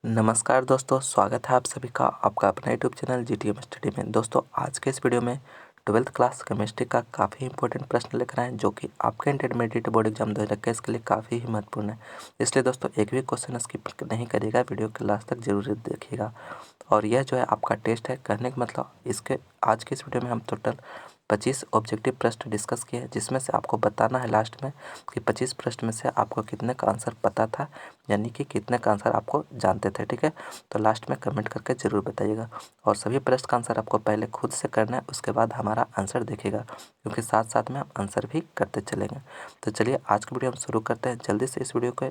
नमस्कार दोस्तों, स्वागत है आप सभी का आपका अपना यूट्यूब चैनल जीटीएम स्टडी में। दोस्तों आज के इस वीडियो में 12th क्लास केमिस्ट्री का काफ़ी इंपॉर्टेंट प्रश्न लेकर आए हैं जो कि आपके इंटरमीडिएट बोर्ड एग्जाम 2021 के लिए काफ़ी ही महत्वपूर्ण है। इसलिए दोस्तों एक भी क्वेश्चन स्किप नहीं करिएगा, वीडियो के लास्ट तक जरूर देखिएगा। और यह जो है आपका टेस्ट है, कहने का मतलब इसके आज के इस वीडियो में हम टोटल 25 ऑब्जेक्टिव प्रश्न डिस्कस किए हैं, जिसमें से आपको बताना है लास्ट में कि 25 प्रश्न में से आपको कितने का आंसर पता था, यानी कि कितने का आंसर आपको जानते थे। ठीक है, तो लास्ट में कमेंट करके ज़रूर बताइएगा। और सभी प्रश्न का आंसर आपको पहले खुद से करना है, उसके बाद हमारा आंसर देखेगा, क्योंकि साथ साथ में हम आंसर भी करते चलेंगे। तो चलिए आज की वीडियो हम शुरू करते हैं। जल्दी से इस वीडियो को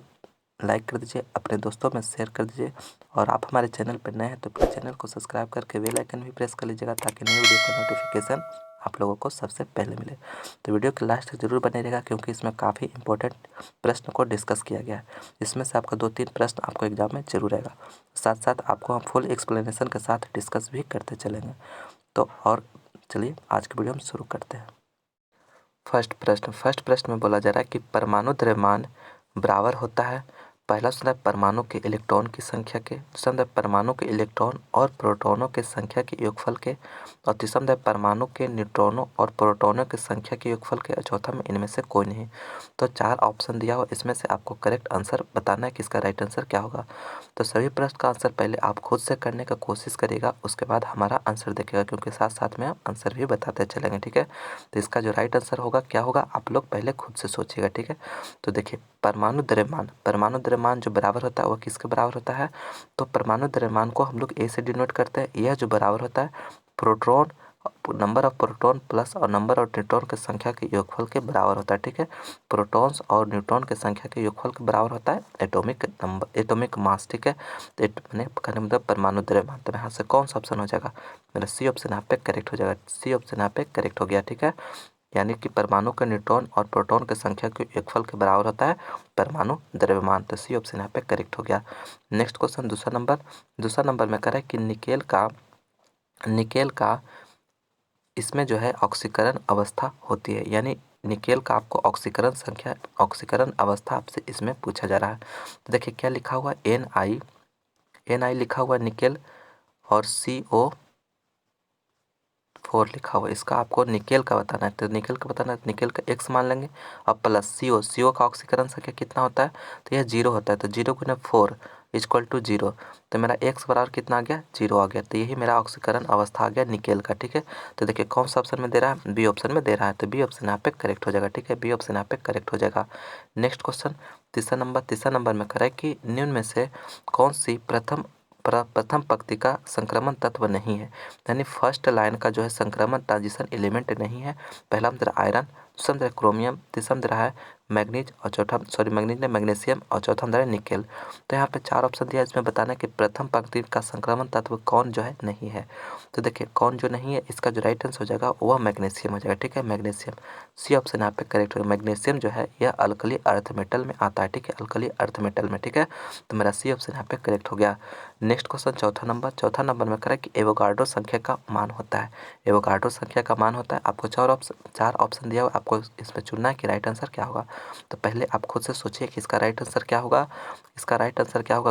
लाइक कर दीजिए, अपने दोस्तों में शेयर कर दीजिए, और आप हमारे चैनल पर नए हैं तो प्लीज़ चैनल को सब्सक्राइब करके बेल आइकन भी प्रेस कर लीजिएगा, ताकि नई वीडियो का नोटिफिकेशन आप लोगों को सबसे पहले मिले। तो वीडियो के लास्ट तक जरूर बने रहेगा, क्योंकि इसमें काफ़ी इंपॉर्टेंट प्रश्न को डिस्कस किया गया है। इसमें से आपका 2-3 प्रश्न आपको एग्जाम में जरूर आएगा। साथ साथ आपको हम फुल एक्सप्लेनेशन के साथ डिस्कस भी करते चलेंगे। तो और चलिए आज की वीडियो हम शुरू करते हैं। फर्स्ट प्रश्न में बोला जा रहा है कि परमाणु द्रव्यमान बराबर होता है। पहला ऑप्शन है परमाणु के इलेक्ट्रॉन की संख्या के, दूसरा है परमाणु के इलेक्ट्रॉन और प्रोटॉनों के संख्या के योगफल के, और तीसरा है परमाणु के न्यूट्रॉनों और प्रोटॉनों की संख्या के योगफल के, और चौथा में इनमें से कोई नहीं। तो 4 ऑप्शन दिया हुआ, इसमें से आपको करेक्ट आंसर बताना है कि इसका राइट आंसर क्या होगा। तो सभी प्रश्न का आंसर पहले आप खुद से करने का कोशिश करिएगा, उसके बाद हमारा आंसर देखेगा, क्योंकि साथ साथ में हम आंसर भी बताते चलेंगे। ठीक है, तो इसका जो राइट आंसर होगा क्या होगा, आप लोग पहले खुद से सोचिएगा। ठीक है, तो देखिए परमाणु द्रव्यमान जो बराबर होता है वो किसके बराबर होता है। तो परमाणु द्रव्यमान को हम लोग ए से डिनोट करते हैं। यह जो बराबर होता है proton, number of proton plus और नंबर ऑफ न्यूट्रॉन की संख्या के योगफल के बराबर होता है। ठीक है, प्रोटॉन्स और न्यूट्रॉन की संख्या के योगफल के बराबर होता है एटॉमिक मास। ठीक है, तो मैंने कहने मतलब परमाणु द्रव्यमान, तो यहाँ से कौन सा ऑप्शन हो जाएगा, मेरा सी ऑप्शन यहाँ पे करेक्ट हो जाएगा। सी ऑप्शन यहाँ पे करेक्ट हो गया। ठीक है, यानी कि परमाणु के न्यूट्रॉन और प्रोटॉन की संख्या के योगफल के बराबर होता है परमाणु द्रव्यमान। तो सी ऑप्शन यहाँ पे करेक्ट हो गया। नेक्स्ट क्वेश्चन दूसरा नंबर में कह रहा है कि निकेल का इसमें जो है ऑक्सीकरण अवस्था होती है, यानी निकेल का आपको ऑक्सीकरण अवस्था आपसे इसमें पूछा जा रहा है। तो देखिए क्या लिखा हुआ है, एन आई लिखा हुआ है निकेल, और CO4 लिखा हुआ है। इसका आपको निकेल का बताना है, तो निकेल का बताना है, तो निकेल का x मान लेंगे, और प्लस CO का ऑक्सीकरण संख्या कितना होता है, तो यह 0 होता है, तो 0 गुना 4 इक्वल टू 0। तो मेरा x बराबर कितना आ गया, 0 आ गया। तो यही मेरा ऑक्सीकरण अवस्था आ गया निकेल का। ठीक है, तो देखिए कौन सा ऑप्शन में दे रहा है, बी ऑप्शन में दे रहा है, तो बी ऑप्शन यहाँ पे करेक्ट हो जाएगा। ठीक है, बी ऑप्शन यहाँ पे करेक्ट हो जाएगा। नेक्स्ट क्वेश्चन तीसरा नंबर में कह रहा है कि निम्न में से कौन सी प्रथम पंक्ति का संक्रमण तत्व नहीं है, यानी फर्स्ट लाइन का जो है संक्रमण ट्रांजिशन एलिमेंट नहीं है। पहला में आयरन, दूसरा में क्रोमियम, तीसरा में है मैग्नीशियम, और चौथा में निकेल। तो यहाँ पे 4 ऑप्शन दिया है, इसमें बताना है कि प्रथम पंक्ति का संक्रमण तत्व कौन जो है नहीं है। तो देखिए कौन जो नहीं है, इसका जो राइट आंसर हो जाएगा वह मैग्नीशियम हो जाएगा। ठीक है, मैग्नीशियम, सी ऑप्शन यहाँ पे करेक्ट होगा। मैग्नीशियम जो है यह अल्कली अर्थ मेटल में आता है। ठीक है, अल्कली अर्थ मेटल में। ठीक है, तो मेरा सी ऑप्शन यहाँ पे करेक्ट हो गया। नेक्स्ट क्वेश्चन चौथा नंबर में करें कि एवोगाड्रो संख्या का मान होता है। एवोगाड्रो संख्या का मान होता है, आपको 4 ऑप्शन दिया हुआ, आपको इसमें चुनना है कि राइट आंसर क्या होगा। तो पहले आप खुद से सोचिए कि इसका राइट आंसर क्या होगा,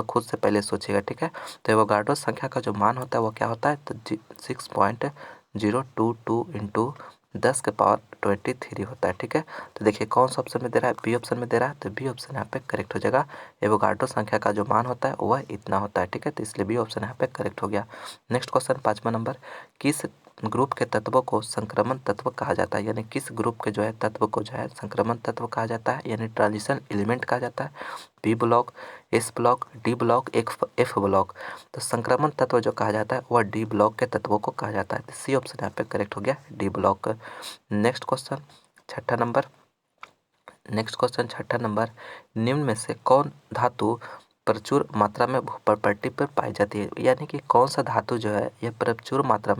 खुद से पहले सोचिएगा। ठीक है, तो एवोगाड्रो संख्या का जो मान होता है वो क्या होता है, तो 6.022 इंटू 10⁻23 होता है। ठीक है, तो देखिए कौन सा ऑप्शन में दे रहा है, बी ऑप्शन में दे रहा है, तो बी ऑप्शन यहाँ पे करेक्ट हो जाएगा। एवोगाड्रो संख्या का जो मान होता है वह इतना होता है। ठीक है, तो इसलिए बी ऑप्शन यहाँ पे करेक्ट हो गया। नेक्स्ट क्वेश्चन 5वां नंबर, किस ग्रुप के तत्वों को संक्रमण तत्व कहा जाता है, यानी किस ग्रुप के जो है तत्व को जो है संक्रमण तत्व कहा जाता है, यानी ट्रांजिशन एलिमेंट कहा जाता है। B block, S block, D block, F block. तो संक्रमण तत्व जो कहा जाता है वह डी ब्लॉक के तत्वों को कहा जाता है। तो सी ऑप्शन यहाँ पे करेक्ट हो गया, डी ब्लॉक। नेक्स्ट क्वेश्चन छठा नंबर, निम्न में से कौन धातु प्रचुर मात्रा में भूप्रपट्टी पर पाई जाती है, यानी कि कौन सा धातु जो है यह प्रचुर मात्रा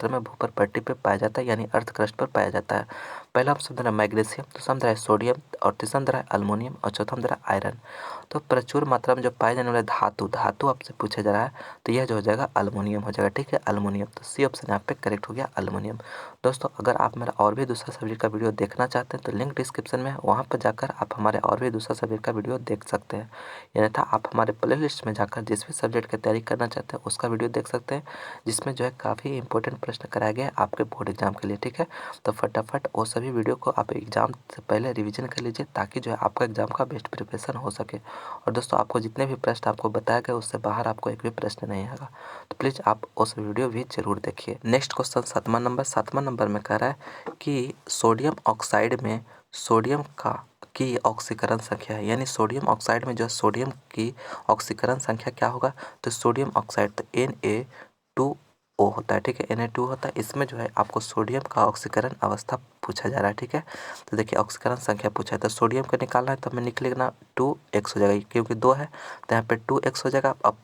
में भूप्रपट्टी पर पाया जाता है, यानी अर्थ क्रस्ट पर पाया जाता है। पहला ऑप्शन है मैग्नीशियम, दूसरा है सोडियम, और तीसरा है अल्मोनियम, और चौथा है आयरन। तो प्रचुर मात्रा में जो पाए जाने वाले धातु आपसे पूछा जा रहा है, तो यह जो हो जाएगा अल्मोनियम हो जाएगा, ठीक है, अल्मोनियम। तो सी ऑप्शन यहाँ पे करेक्ट हो गया, अल्मोनियम। दोस्तों अगर आप मेरा और भी दूसरा सब्जेक्ट का वीडियो देखना चाहते हैं तो लिंक डिस्क्रिप्शन में है, वहाँ पर जाकर आप हमारे और भी दूसरा सब्जेक्ट का वीडियो देख सकते हैं। अन्यथा आप हमारे प्ले लिस्ट में जाकर जिस भी सब्जेक्ट की तैयारी करना चाहते हैं उसका वीडियो देख सकते हैं, जिसमें जो है काफ़ी इंपॉर्टेंट प्रश्न कराया गया है आपके बोर्ड एग्जाम के लिए, ठीक है। तो फटाफट वो सभी वीडियो को आप एग्जाम से पहले रिवीजन कर लीजिए, ताकि जो है आपका एग्जाम का बेस्ट प्रिपरेशन हो सके। और दोस्तों आपको जितने भी प्रश्न आपको बताया गया उससे बाहर आपको एक भी प्रश्न नहीं आएगा, तो प्लीज़ आप उस वीडियो भी जरूर देखिए। नेक्स्ट क्वेश्चन 7वां नंबर में कह रहा है कि सोडियम ऑक्साइड में सोडियम की ऑक्सीकरण संख्या है, यानी सोडियम ऑक्साइड में जो है सोडियम की ऑक्सीकरण संख्या क्या होगा, तो सोडियम ऑक्साइड तो Na2O होता है, ठीक है, Na2 होता है। इसमें जो है आपको सोडियम का ऑक्सीकरण अवस्था पूछा जा रहा है, ठीक है। तो देखिए ऑक्सीकरण संख्या पूछा है, तो सोडियम को निकालना है तो हमें निकलेगा 2x हो जाएगा, क्योंकि 2 है तो यहाँ पे 2x हो जाएगा। अब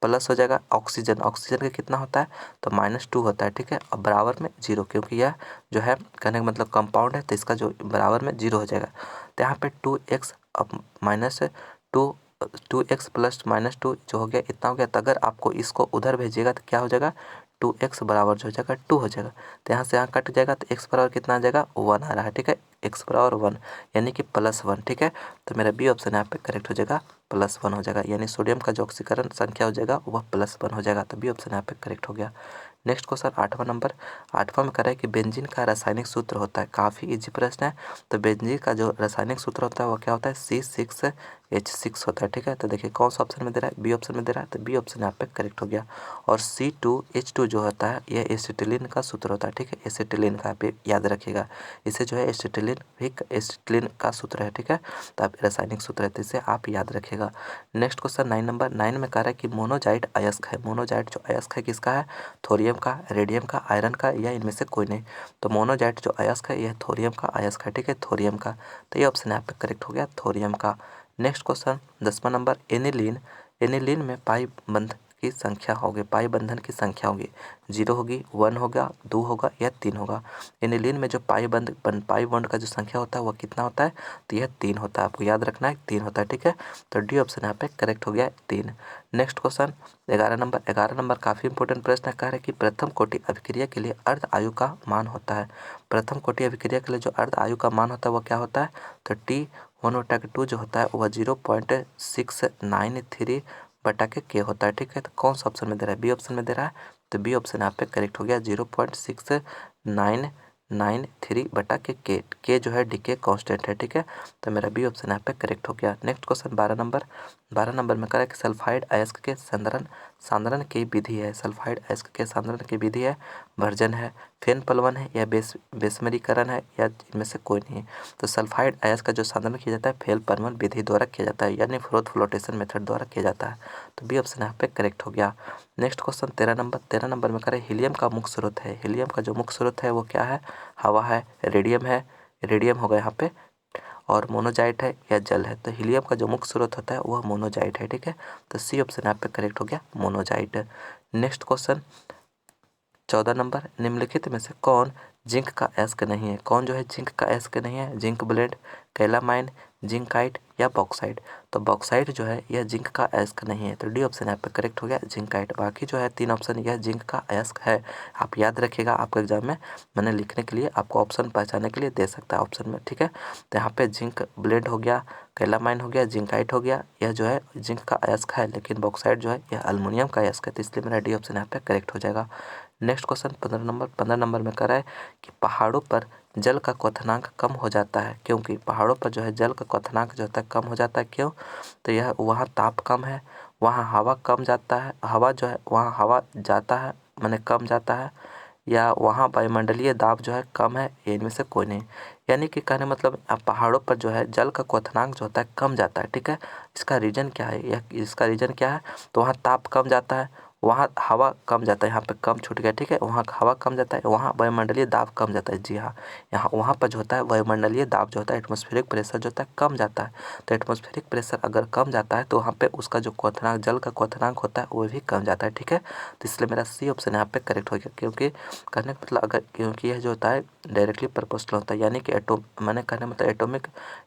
प्लस हो जाएगा ऑक्सीजन का कितना होता है, तो -2 होता है, ठीक है। अब बराबर में 0, क्योंकि यह जो है कहने का मतलब कंपाउंड है, तो इसका जो बराबर में 0 हो जाएगा। तो यहाँ पे 2x अब -2 प्लस -2 जो हो गया इतना हो गया। तो अगर आपको इसको उधर भेजिएगा तो क्या हो जाएगा, 2x बराबर जो हो जाएगा 2 हो जाएगा। तो यहाँ से यहाँ कट जाएगा, तो x बराबर कितना आ जाएगा, 1 आ रहा है, ठीक है, x बराबर 1 यानी कि +1, ठीक है। तो मेरा बी ऑप्शन यहाँ पे करेक्ट हो जाएगा, +1 हो जाएगा, यानी सोडियम का जो ऑक्सीकरण संख्या हो जाएगा वह +1 हो जाएगा। तो बी ऑप्शन यहाँ पे करेक्ट हो गया। नेक्स्ट क्वेश्चन 8वां में कह रहा है कि बेंजीन का रासायनिक सूत्र होता है, काफ़ी इजी प्रश्न है। तो बेंजीन का जो रासायनिक सूत्र होता है वो क्या होता है, C6H6 होता है, ठीक है। तो देखिए कौन सा ऑप्शन में दे रहा है, बी ऑप्शन में दे रहा है, तो बी ऑप्शन यहाँ पे करेक्ट हो गया। और C2H2 जो होता है यह एसिटिलीन का सूत्र होता है, ठीक है, एसिटिलीन का आप याद रखिएगा। इसे जो है एसिटिलीन का सूत्र है, ठीक है। तो आप रासायनिक सूत्र है, तो इसे आप याद रखिएगा। नेक्स्ट क्वेश्चन 9 में कह रहा है कि मोनोजाइट अयस्क है, मोनोजाइट जो अयस्क है किसका है, थोरियम का, रेडियम का, आयरन का, या इनमें से कोई नहीं। तो मोनोजाइट जो अयस्क है यह थोरियम का अयस्क है, ठीक है, थोरियम का। तो ये ऑप्शन यहाँ पे करेक्ट हो गया, थोरियम का। नेक्स्ट क्वेश्चन 10वां नंबर, एनिलीन में पाई बंध की संख्या होगी, पाई बंधन की संख्या होगी 0 होगी, 1 होगा, 2 होगा या 3 होगा। एनिलीन में जो पाई बॉन्ड का जो संख्या होता है वह कितना होता है, तो यह 3 होता है, आपको याद रखना है 3 होता है, ठीक है। तो डी ऑप्शन यहाँ पे करेक्ट हो गया 3। नेक्स्ट क्वेश्चन 11 नंबर काफ़ी इंपॉर्टेंट प्रश्न है, कह रहा है कि प्रथम कोटि अभिक्रिया के लिए अर्ध आयु का मान होता है। प्रथम कोटि अभिक्रिया के लिए जो अर्ध आयु का मान होता है वह क्या होता है, तो T1/2 जो होता है वह 0.693/K होता है, ठीक है। तो कौन सा ऑप्शन में दे रहा है, बी ऑप्शन में दे रहा है, तो बी ऑप्शन यहाँ पे करेक्ट हो गया, 0.6993/K। के जो है डीके कांस्टेंट है, ठीक है। तो मेरा बी ऑप्शन यहाँ पे करेक्ट हो गया। नेक्स्ट क्वेश्चन 12 नंबर में कह रहा है कि सल्फाइड अयस्क के सांद्रण की विधि है, सल्फाइड अयस्क के सांद्रण की विधि है, भर्जन है, फेन पलवन है, या बेसमेरीकरण है, या इनमें से कोई नहीं। तो सल्फाइड अयस्क का जो सांद्रण किया जाता है फेन पलवन विधि द्वारा किया जाता है, यानी फ्लोटेशन मेथड द्वारा किया जाता है। तो बी ऑप्शन यहाँ पे करेक्ट हो गया। नेक्स्ट क्वेश्चन 13 नंबर में कह रहे हीलियम का मुख्य स्रोत है, हीलियम का जो मुख्य स्रोत है वो क्या है, हवा है, रेडियम होगा यहाँ पे, और मोनोजाइट है या जल है। तो हीलियम का जो मुख्य स्रोत होता है वह मोनोजाइट है, ठीक है। तो सी ऑप्शन यहाँ पे करेक्ट हो गया, मोनोजाइट। नेक्स्ट क्वेश्चन 14 नंबर, निम्नलिखित में से कौन जिंक का अयस्क नहीं है, कौन जो है जिंक का अयस्क नहीं है, जिंक ब्लेड, कैलामाइन, जिंकाइट या बॉक्साइट। तो बॉक्साइट जो है यह जिंक का अयस्क नहीं है, तो डी ऑप्शन यहाँ पे करेक्ट हो गया, जिंकाइट। बाकी जो है 3 ऑप्शन यह जिंक का अयस्क है, आप याद रखिएगा, आपको एग्जाम में मैंने लिखने के लिए आपको ऑप्शन पहचानने के लिए दे सकता है ऑप्शन में, ठीक है। तो यहाँ पे जिंक ब्लेड हो गया, कैलामाइन हो गया, जिंकाइट हो गया, यह जो है जिंक का अयस्क है, लेकिन बॉक्साइट जो है यह अल्मोनियम का अयस्क है, तो इसलिए मेरा डी ऑप्शन यहाँ पे करेक्ट हो जाएगा। नेक्स्ट क्वेश्चन 15 नंबर में कह रहा है कि पहाड़ों पर जल का क्वथनांक कम हो जाता है, क्योंकि पहाड़ों पर जो है जल का क्वथनांक जो होता है कम हो जाता है, क्यों, तो यह वहाँ ताप कम है, वहाँ हवा कम जाता है, हवा जो है वहाँ हवा जाता है माने कम जाता है, या वहाँ वायुमंडलीय दाब जो है कम है, ये इनमें से कोई नहीं। यानी कि कहने मतलब पहाड़ों पर जो है जल का क्वथनांक जो होता है कम जाता है, ठीक है। इसका रीजन क्या है, इसका रीजन क्या है, तो वहाँ ताप कम जाता है, वहाँ हवा कम जाता है, यहाँ पे कम छूट गया, ठीक है, वहाँ हवा कम जाता है, वहाँ वायुमंडलीय दाब कम जाता है। जी हाँ, यहाँ वहाँ पर जो होता है वायुमंडलीय दाब जो होता है, एटमॉस्फेरिक प्रेशर जो होता है कम जाता है। तो एटमॉस्फेरिक प्रेशर अगर कम जाता है तो वहाँ पे उसका जो क्वथनांक, जल का क्वथनांक होता है वो भी कम जाता है, ठीक है। तो इसलिए मेरा सी ऑप्शन यहाँ पे करेक्ट हो गया, क्योंकि कहने का मतलब अगर, क्योंकि यह जो होता है डायरेक्टली प्रोपोर्शनल होता है, यानी कि मैंने कहने मतलब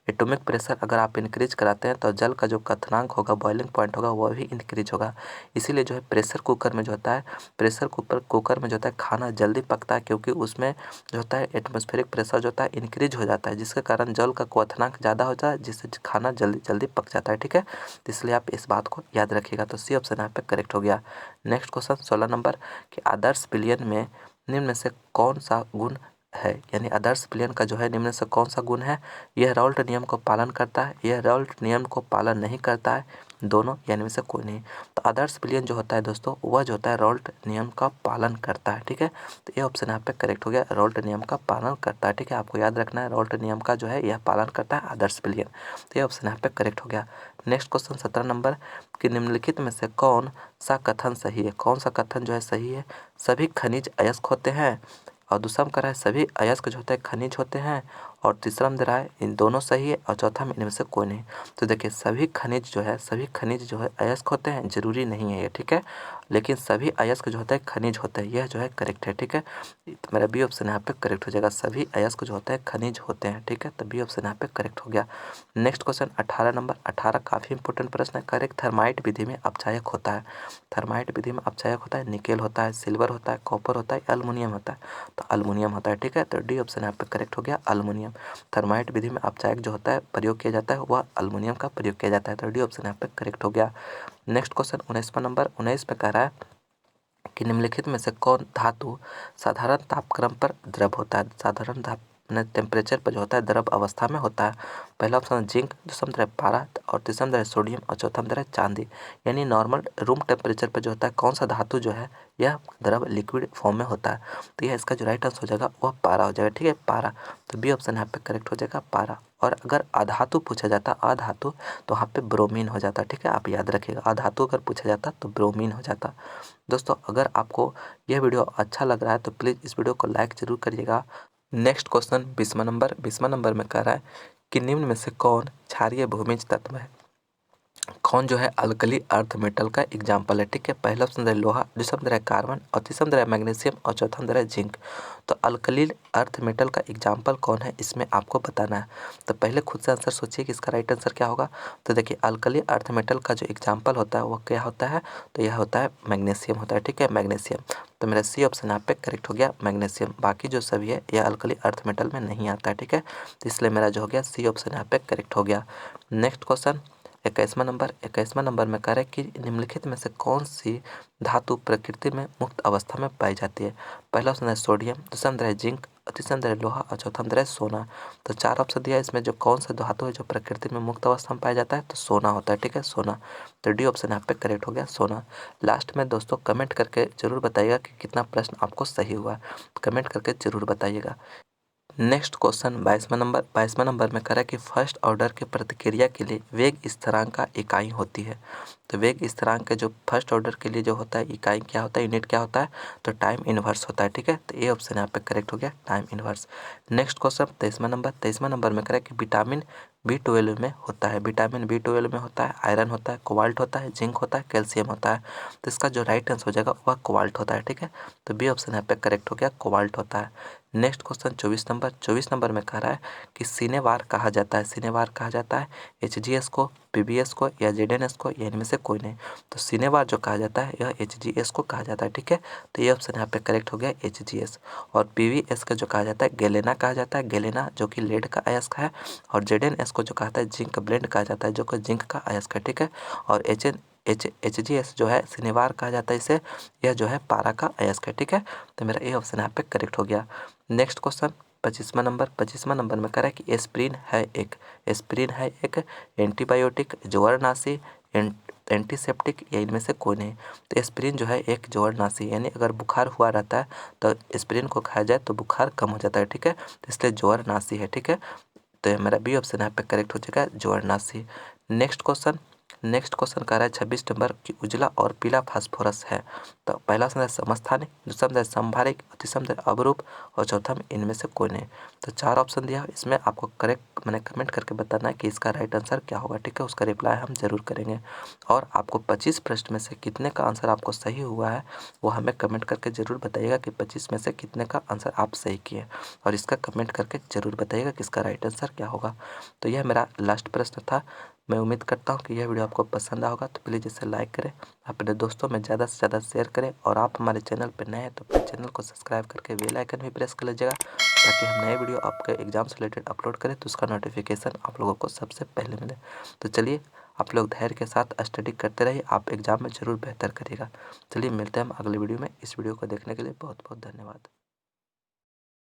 एटॉमिक प्रेशर अगर आप इंक्रीज कराते हैं तो जल का जो क्वथनांक होगा, बॉइलिंग पॉइंट होगा, वह भी इंक्रीज होगा। इसीलिए जो है प्रेशर कुकर में जो होता है, प्रेशर कुकर में जो होता है खाना जल्दी पकता है, क्योंकि उसमें जो होता है एटमॉस्फेरिक प्रेशर जो होता है इंक्रीज हो जाता है, जिसके कारण जल का क्वथनांक ज़्यादा हो जाता है, जिससे खाना जल्दी जल्दी पक जाता है, ठीक है। तो इसलिए आप इस बात को याद रखिएगा। तो सी ऑप्शन यहाँ पे करेक्ट हो गया। नेक्स्ट क्वेश्चन 16 नंबर कि आदर्श विलयन में निम्न में से कौन सा गुण है, यानी आदर्श विलयन का जो है निम्न से कौन सा गुण है। यह राउल्ट नियम को पालन करता है, यह राउल्ट नियम को पालन नहीं करता है, दोनों यानी में से कोई नहीं। तो आदर्श विलयन जो होता है दोस्तों, वह जो होता है राउल्ट नियम का पालन करता है, ठीक है। तो ये ऑप्शन यहाँ पे करेक्ट हो गया, राउल्ट नियम का पालन करता है, ठीक है। आपको याद रखना है राउल्ट नियम का जो है यह पालन करता है आदर्श विलयन। तो ये ऑप्शन यहाँ पे करेक्ट हो गया। नेक्स्ट क्वेश्चन 17 नंबर कि निम्नलिखित में से कौन सा कथन सही है, कौन सा कथन जो है सही है। सभी खनिज अयस्क होते हैं, और दूसरा में कह रहा है सभी अयस्क जो होते हैं खनिज होते हैं, और तीसरा में दे रहा है इन दोनों सही है, और चौथा में इनमें से कोई नहीं। तो देखिए सभी खनिज जो है अयस्क होते हैं, जरूरी नहीं है ये, ठीक है, लेकिन सभी अयस्क जो होते हैं खनिज होते हैं, यह जो है करेक्ट है, ठीक है। तो मेरा बी ऑप्शन यहाँ पे करेक्ट हो जाएगा, सभी अयस्क जो होते हैं खनिज होते हैं, ठीक है। तो बी ऑप्शन यहाँ पे करेक्ट हो गया। नेक्स्ट क्वेश्चन 18 नंबर, 18 काफ़ी इंपॉर्टेंट प्रश्न है। करेक्ट थर्माइट विधि में अपचायक होता है, थर्माइट विधि में अपचायक होता है, निकेल होता है, सिल्वर होता है, कॉपर होता है, एल्युमिनियम होता है। तो एल्युमिनियम होता है, ठीक है। तो डी ऑप्शन यहाँ पे करेक्ट हो गया, एल्युमिनियम। थर्माइट विधि में अपचायक जो होता है प्रयोग किया जाता है, वह एल्युमिनियम का प्रयोग किया जाता है। तो डी ऑप्शन यहाँ पे करेक्ट हो गया। नेक्स्ट क्वेश्चन 19वां नंबर, 19 पे कह रहा है कि निम्नलिखित में से कौन धातु साधारण तापक्रम पर द्रव होता है, साधारण ताप टेम्परेचर पर जो होता है द्रव अवस्था में होता है। पहला ऑप्शन है जिंक, दूसरा में है पारा, और तीसरा में है सोडियम, और चौथा में है चांदी। यानी नॉर्मल रूम टेम्परेचर पर जो होता है कौन सा धातु जो है यह द्रव लिक्विड फॉर्म में होता है। तो यह इसका जो राइट आंसर हो जाएगा वह पारा हो जाएगा, ठीक है, पारा। तो बी ऑप्शन यहाँ पे करेक्ट हो जाएगा, पारा। और अगर अधातु पूछा जाता, अधातु, तो वहाँ पे ब्रोमीन हो जाता, ठीक है, आप याद रखिएगा। अधातु अगर पूछा जाता तो ब्रोमीन हो जाता। दोस्तों अगर आपको यह वीडियो अच्छा लग रहा है तो प्लीज़ इस वीडियो को लाइक ज़रूर करिएगा। नेक्स्ट क्वेश्चन 20वां नंबर में कह रहा है कि निम्न में से कौन क्षारीय भूमिज तत्व है, कौन जो है अल्कली अर्थ मेटल का एग्जाम्पल है, ठीक है। पहला ऑप्शन है लोहा, दूसरा ऑप्शन है कार्बन, और तीसरा ऑप्शन है मैग्नीशियम, और चौथा ऑप्शन है जिंक। तो अल्कली अर्थ मेटल का एग्जाम्पल कौन है, इसमें आपको बताना है। तो पहले खुद से आंसर सोचिए कि इसका राइट आंसर क्या होगा। तो देखिए अल्कली अर्थ मेटल का जो एग्जाम्पल होता है वह क्या होता है, तो यह होता है मैग्नीशियम होता है, ठीक है, मैग्नीशियम। तो मेरा सी ऑप्शन यहाँ पे करेक्ट हो गया, मैग्नीशियम। बाकी जो सभी है यह अल्कली अर्थ मेटल में नहीं आता है, ठीक है। तो इसलिए मेरा जो हो गया सी ऑप्शन यहाँ पे करेक्ट हो गया। नेक्स्ट क्वेश्चन 21वां नंबर में कह रहा है कि निम्नलिखित में से कौन सी धातु प्रकृति में मुक्त अवस्था में पाई जाती है। पहला ऑप्शन है सोडियम, दूसरा ऑप्शन है जिंक, तीसरा ऑप्शन है लोहा, और चौथा ऑप्शन है सोना। तो चार ऑप्शन दिया है, इसमें जो कौन सा धातु है जो प्रकृति में मुक्त अवस्था में पाया जाता है, तो सोना होता है, ठीक है, सोना। तो डी ऑप्शन यहाँ पे करेक्ट हो गया, सोना। लास्ट में दोस्तों कमेंट करके जरूर बताइएगा कि कितना प्रश्न आपको सही हुआ, कमेंट करके जरूर बताइएगा। नेक्स्ट क्वेश्चन 22वां नंबर में कह रहा है कि फर्स्ट ऑर्डर के प्रतिक्रिया के लिए वेग स्थिरांक का इकाई होती है। तो वेग स्थिरांक के जो फर्स्ट ऑर्डर के लिए जो होता है इकाई क्या होता है, यूनिट क्या होता है, तो टाइम इनवर्स होता है, ठीक है। तो ये ऑप्शन यहाँ पे करेक्ट हो गया, टाइम इनवर्स। नेक्स्ट क्वेश्चन 23वां नंबर में कह रहा है कि विटामिन B12 में होता है, विटामिन B12 में होता है आयरन होता है, कोबाल्ट होता है, जिंक होता है, कैल्शियम होता है। तो इसका जो राइट आंसर हो जाएगा वह कोबाल्ट होता है, ठीक है। तो बी ऑप्शन यहाँ पे करेक्ट हो गया, कोबाल्ट होता है। नेक्स्ट क्वेश्चन 24 नंबर में कह रहा है कि सिनेवार कहा जाता है, सिनेवार कहा जाता है HGS को, PBS को, या ZNS को, या इनमें से कोई नहीं। तो सिनेवार जो कहा जाता है यह HGS को कहा जाता है, ठीक है। तो ये ऑप्शन यहाँ पे करेक्ट हो गया, HGS। और PBS का जो कहा जाता है गैलेना कहा जाता है, गैलेना जो कि लेड का अयस्क है। और ZNS को जो कहता है जिंक ब्लेंड कहा जाता है, जो कि जिंक का अयस्क है, ठीक है। और HGS जो है सिनेवार कहा जाता है इसे, यह जो है पारा का अयस्क है, ठीक है। तो मेरा ए ऑप्शन यहाँ पे करेक्ट हो गया। नेक्स्ट क्वेश्चन 25वां नंबर में कह रहा है कि एस्प्रिन है एक एंटीबायोटिक, जवारनाशी, एंटीसेप्टिक, या इनमें से कोई नहीं। तो एस्प्रिन जो है एक जवारनाशी, यानी अगर बुखार हुआ रहता है तो एस्प्रिन को खाया जाए तो बुखार कम हो जाता है, ठीक है। तो इसलिए जवारनाशी है, ठीक है। तो मेरा बी ऑप्शन यहाँ पे करेक्ट हो जाएगा, जवारनाशी। नेक्स्ट क्वेश्चन नेक्स्ट क्वेश्चन कह रहा है 26 नंबर की उजला और पीला फास्फोरस है। तो पहला ऑप्शन है समस्थानिक, दूसरा ऑप्शन है समभारिक, तीसरा ऑप्शन है अवरूप और चौथा में इनमें से कोई नहीं। तो 4 ऑप्शन दिया है, इसमें आपको करेक्ट मैंने कमेंट करके बताना है कि इसका राइट आंसर क्या होगा। ठीक है, उसका रिप्लाई हम जरूर करेंगे। और आपको 25 प्रश्न में से कितने का आंसर आपको सही हुआ है वो हमें कमेंट करके ज़रूर बताइएगा कि 25 में से कितने का आंसर आप सही किए, और इसका कमेंट करके ज़रूर बताइएगा कि इसका राइट आंसर क्या होगा। तो यह मेरा लास्ट प्रश्न था। मैं उम्मीद करता हूँ कि यह वीडियो आपको पसंद आया होगा, तो प्लीज़ इसे लाइक करें, अपने दोस्तों में ज़्यादा से ज़्यादा शेयर करें, और आप हमारे चैनल पर नए हैं तो अपने चैनल को सब्सक्राइब करके बेल आइकन भी प्रेस कर लीजिएगा, ताकि हम नए वीडियो आपके एग्जाम से रिलेटेड अपलोड करें तो उसका नोटिफिकेशन आप लोगों को सबसे पहले मिले। तो चलिए, आप लोग धैर्य के साथ स्टडी करते रहिए, आप एग्जाम में ज़रूर बेहतर करिएगा। चलिए मिलते हैं हम अगले वीडियो में। इस वीडियो को देखने के लिए बहुत बहुत धन्यवाद।